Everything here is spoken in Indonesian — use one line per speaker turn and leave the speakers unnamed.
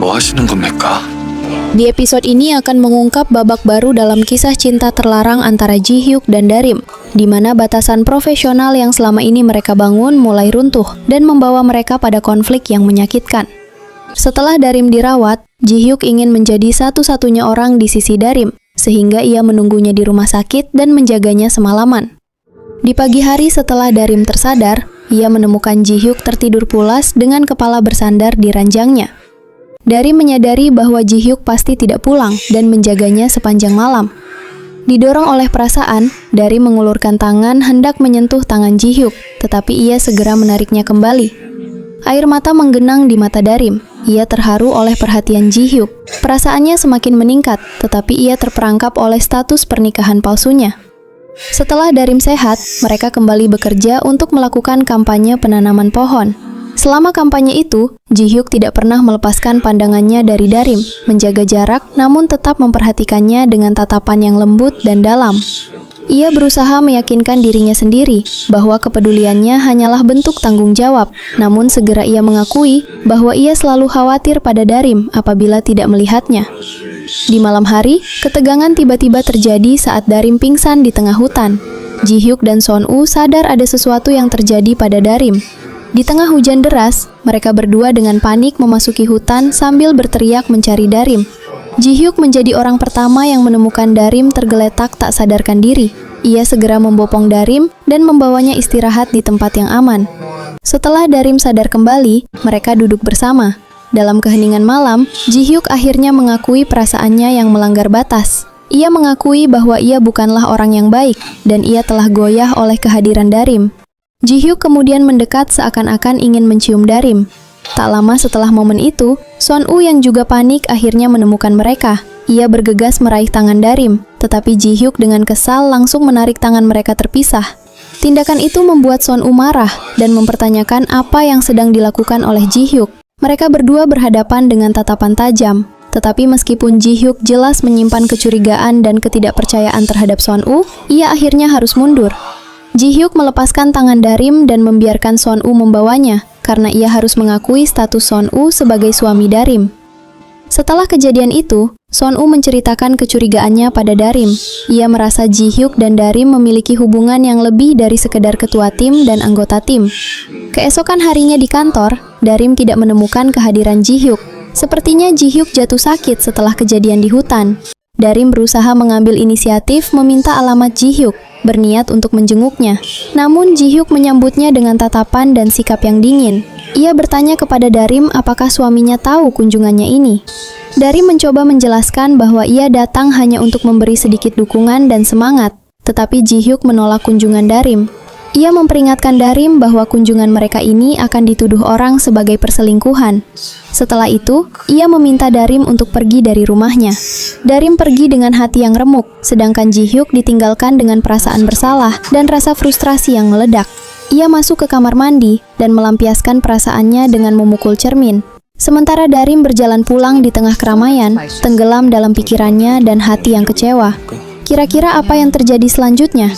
뭐 하시는 겁니까?
Di episode ini akan mengungkap babak baru dalam kisah cinta terlarang antara Ji-hyuk dan Darim, di mana batasan profesional yang selama ini mereka bangun mulai runtuh dan membawa mereka pada konflik yang menyakitkan. Setelah Darim dirawat, Ji-hyuk ingin menjadi satu-satunya orang di sisi Darim, sehingga ia menunggunya di rumah sakit dan menjaganya semalaman. Di pagi hari setelah Darim tersadar, ia menemukan Ji-hyuk tertidur pulas dengan kepala bersandar di ranjangnya. Darim menyadari bahwa Ji-hyuk pasti tidak pulang dan menjaganya sepanjang malam. Didorong oleh perasaan, Darim mengulurkan tangan hendak menyentuh tangan Ji-hyuk, tetapi ia segera menariknya kembali. Air mata menggenang di mata Darim. Ia terharu oleh perhatian Ji-hyuk. Perasaannya semakin meningkat, tetapi ia terperangkap oleh status pernikahan palsunya. Setelah Darim sehat, mereka kembali bekerja untuk melakukan kampanye penanaman pohon. Selama kampanye itu, Ji-hyuk tidak pernah melepaskan pandangannya dari Darim, menjaga jarak namun tetap memperhatikannya dengan tatapan yang lembut dan dalam. Ia berusaha meyakinkan dirinya sendiri bahwa kepeduliannya hanyalah bentuk tanggung jawab, namun segera ia mengakui bahwa ia selalu khawatir pada Darim apabila tidak melihatnya. Di malam hari, ketegangan tiba-tiba terjadi saat Darim pingsan di tengah hutan. Ji-hyuk dan Son-woo sadar ada sesuatu yang terjadi pada Darim. Di tengah hujan deras, mereka berdua dengan panik memasuki hutan sambil berteriak mencari Darim. Ji-hyuk menjadi orang pertama yang menemukan Darim tergeletak tak sadarkan diri. Ia segera membopong Darim dan membawanya istirahat di tempat yang aman. Setelah Darim sadar kembali, mereka duduk bersama. Dalam keheningan malam, Ji-hyuk akhirnya mengakui perasaannya yang melanggar batas. Ia mengakui bahwa ia bukanlah orang yang baik, dan ia telah goyah oleh kehadiran Darim. Ji-hyuk kemudian mendekat seakan-akan ingin mencium Darim. Tak lama setelah momen itu, Son-woo yang juga panik akhirnya menemukan mereka. Ia bergegas meraih tangan Darim, tetapi Ji-hyuk dengan kesal langsung menarik tangan mereka terpisah. Tindakan itu membuat Son-woo marah dan mempertanyakan apa yang sedang dilakukan oleh Ji-hyuk. Mereka berdua berhadapan dengan tatapan tajam. Tetapi meskipun Ji-hyuk jelas menyimpan kecurigaan dan ketidakpercayaan terhadap Son-woo, ia akhirnya harus mundur. Ji-hyuk melepaskan tangan Darim dan membiarkan Son-woo membawanya, karena ia harus mengakui status Son-woo sebagai suami Darim. Setelah kejadian itu, Son-woo menceritakan kecurigaannya pada Darim. Ia merasa Ji-hyuk dan Darim memiliki hubungan yang lebih dari sekedar ketua tim dan anggota tim. Keesokan harinya di kantor, Darim tidak menemukan kehadiran Ji-hyuk. Sepertinya Ji-hyuk jatuh sakit setelah kejadian di hutan. Darim berusaha mengambil inisiatif meminta alamat Ji-hyuk, berniat untuk menjenguknya. Namun Ji-hyuk menyambutnya dengan tatapan dan sikap yang dingin. Ia bertanya kepada Darim apakah suaminya tahu kunjungannya ini. Darim mencoba menjelaskan bahwa ia datang hanya untuk memberi sedikit dukungan dan semangat, tetapi Ji-hyuk menolak kunjungan Darim. Ia memperingatkan Darim bahwa kunjungan mereka ini akan dituduh orang sebagai perselingkuhan. Setelah itu, ia meminta Darim untuk pergi dari rumahnya. Darim pergi dengan hati yang remuk, sedangkan Ji-hyuk ditinggalkan dengan perasaan bersalah dan rasa frustrasi yang meledak. Ia masuk ke kamar mandi dan melampiaskan perasaannya dengan memukul cermin. Sementara Darim berjalan pulang di tengah keramaian, tenggelam dalam pikirannya dan hati yang kecewa. Kira-kira apa yang terjadi selanjutnya?